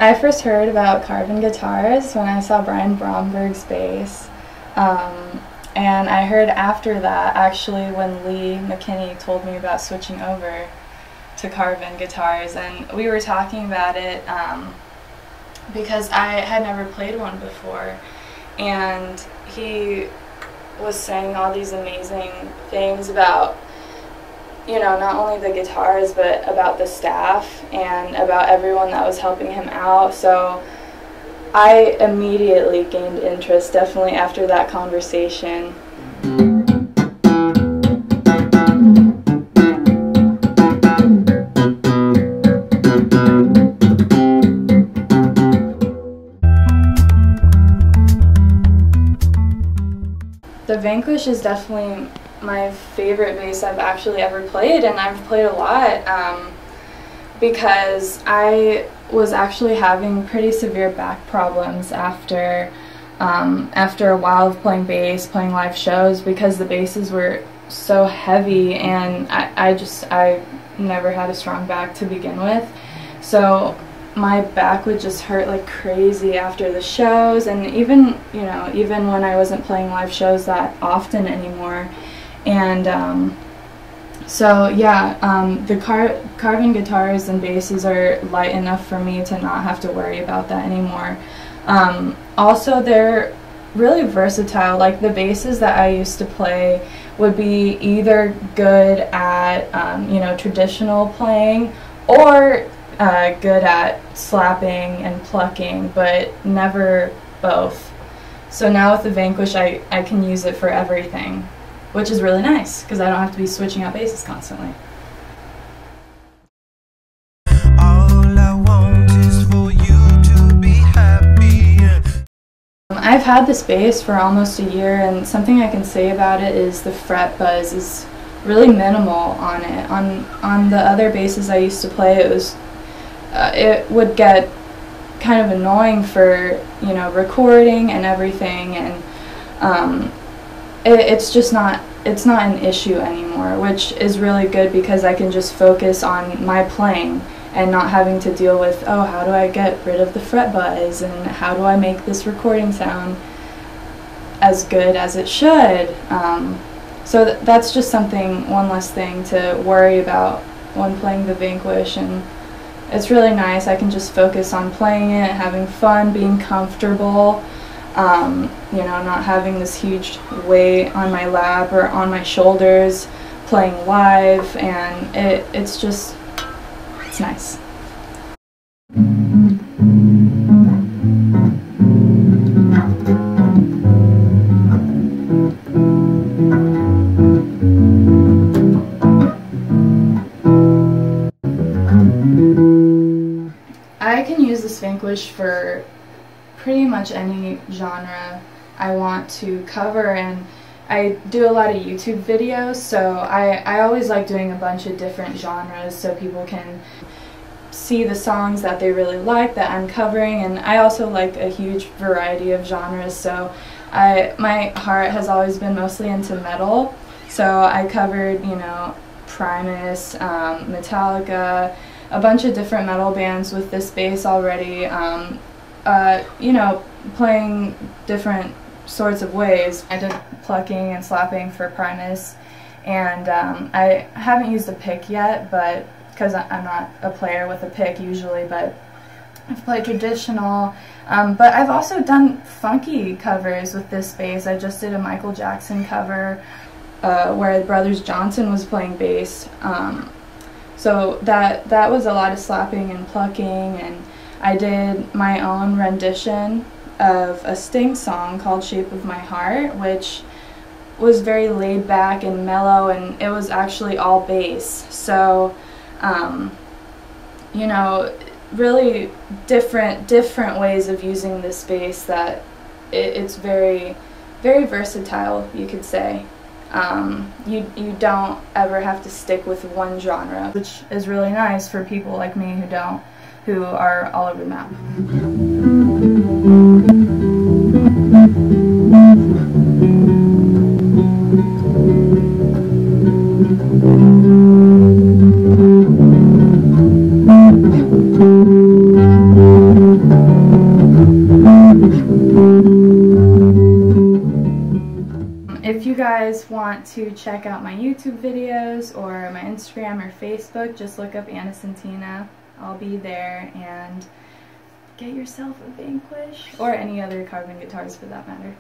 I first heard about Carvin Guitars when I saw Brian Bromberg's bass. And I heard after that, actually, when Lee McKinney told me about switching over to Carvin Guitars, and we were talking about it because I had never played one before, and he was saying all these amazing things about, you know, not only the guitars, but about the staff and about everyone that was helping him out. So I immediately gained interest, definitely after that conversation. The Vanquish is definitely my favorite bass I've actually ever played, and I've played a lot because I was actually having pretty severe back problems after a while of playing bass, playing live shows, because the basses were so heavy, and I never had a strong back to begin with. So my back would just hurt like crazy after the shows, and even when I wasn't playing live shows that often anymore. And so yeah, the Carvin guitars and basses are light enough for me to not have to worry about that anymore. Also, they're really versatile. Like, the basses that I used to play would be either good at traditional playing, or good at slapping and plucking, but never both. So now with the Vanquish, I can use it for everything, which is really nice because I don't have to be switching out basses constantly. I've had this bass for almost a year, and something I can say about it is the fret buzz is really minimal on it. On the other basses I used to play, it would get kind of annoying for recording and everything, and it's not an issue anymore, which is really good because I can just focus on my playing and not having to deal with, oh, how do I get rid of the fret buzz, and how do I make this recording sound as good as it should. So that's just one less thing to worry about when playing the Vanquish, and it's really nice. I can just focus on playing it, having fun, being comfortable, not having this huge weight on my lap or on my shoulders, playing live, and it's nice. I can use this Vanquish for pretty much any genre I want to cover, and I do a lot of YouTube videos, so I always like doing a bunch of different genres so people can see the songs that they really like that I'm covering. And I also like a huge variety of genres, so my heart has always been mostly into metal, so I covered Primus, Metallica, a bunch of different metal bands with this bass already, playing different sorts of ways. I did plucking and slapping for Primus, and I haven't used a pick yet, but because I'm not a player with a pick usually, but I've played traditional, but I've also done funky covers with this bass. I just did a Michael Jackson cover where Brothers Johnson was playing bass, so that was a lot of slapping and plucking, and I did my own rendition of a Sting song called Shape of My Heart, which was very laid back and mellow, and it was actually all bass. So really different ways of using this bass that it's very, very versatile, you could say. You don't ever have to stick with one genre, which is really nice for people like me who are all over the map. If you guys want to check out my YouTube videos or my Instagram or Facebook, just look up Anna Sentina. I'll be there, and get yourself a Vanquish or any other Carvin guitars for that matter.